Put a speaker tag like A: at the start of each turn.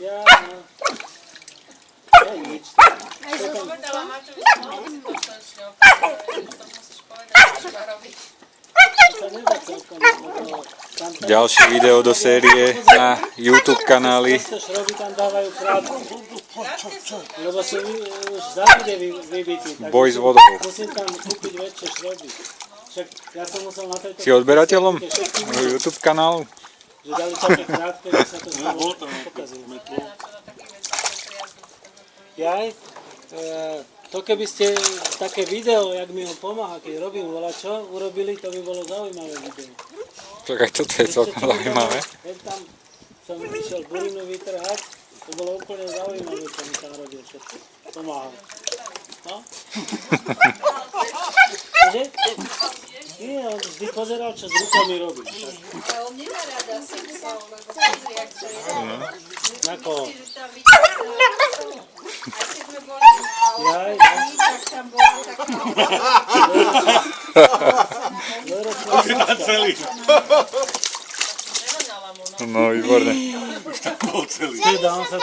A: Ja nič.
B: Povedala Maťovi, že mohli si to šťastne opäť, to musíš povedať, čo má robiť.
A: To sa nedá celkom.
C: Ďalšie video do série na YouTube kanáli.
A: Keď to šroby tam dávajú krátko. Lebo sú už zábude vybití.
C: Boj s vodou.
A: Musím tam kúpiť väčšie šroby. Však ja som musel na tejto...
C: Si odberateľom YouTube kanálu?
A: Že dali také krátke, že sa to znovu pokazilo. Jaj, to keby ste také video, jak mi on pomáha, keď robím volačo, urobili, to by bolo zaujímavé video.
C: Tak aj toto je celkom zaujímavé.
A: Keď tam som išiel burinu vytrhať, to bolo úplne zaujímavé, čo mi tam robil všetko. Pomáhal. No? Cože? Nie, on vždy pozeral, čo s rukami robí.
B: Ale on nemá rada sexov, lebo pozri, jak to je.
A: Na koho?
B: Že tam vidíš, aj keď sme boli na
A: Jaj,
B: Olomouci, tak tam bola taká
C: No, výborné.
A: Ty, on sa